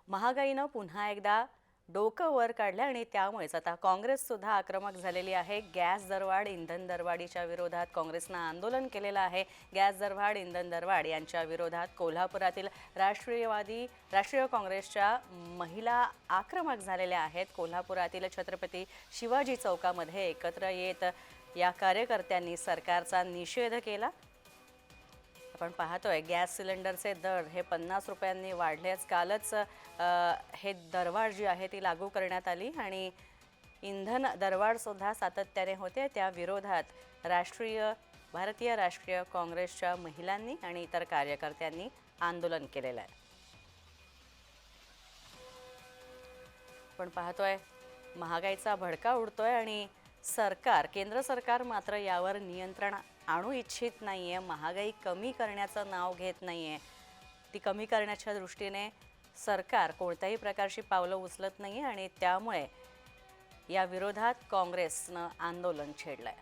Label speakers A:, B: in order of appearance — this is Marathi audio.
A: महागाईनं पुन्हा एकदा डोकं वर काढलं आणि त्यामुळेच आता काँग्रेस सुद्धा आक्रमक झालेली आहे। गॅस दरवाढ, इंधन दरवाढीच्या विरोधात काँग्रेसनं आंदोलन केलेलं आहे। गॅस दरवाढ, इंधन दरवाढ यांच्या विरोधात कोल्हापुरातील राष्ट्रीय काँग्रेसच्या महिला आक्रमक झालेल्या आहेत। कोल्हापुरातील छत्रपती शिवाजी चौकामध्ये एकत्र येत या कार्यकर्त्यांनी सरकारचा निषेध केला। आपण पाहतोय गॅस सिलेंडरचे दर हे 50 रुपयांनी वाढलेच। कालच हे दरवाढ जी आहे ती लागू करण्यात आली आणि इंधन दरवाढ सुद्धा सातत्याने होते। त्या विरोधात भारतीय राष्ट्रीय काँग्रेसच्या महिलांनी आणि इतर कार्यकर्त्यांनी आंदोलन केलेलं आहे। आपण पाहतोय महागाईचा भडका उडतोय आणि केंद्र सरकार मात्र यावर नियंत्रण आणू इच्छित नाहीये। महागाई कमी करण्याचं नाव घेत नाहीये। ती कमी करण्याच्या दृष्टीने सरकार कोणत्याही प्रकारची पावलं उचलत नाहीये आणि त्यामुळे या विरोधात काँग्रेसनं आंदोलन छेडलंय।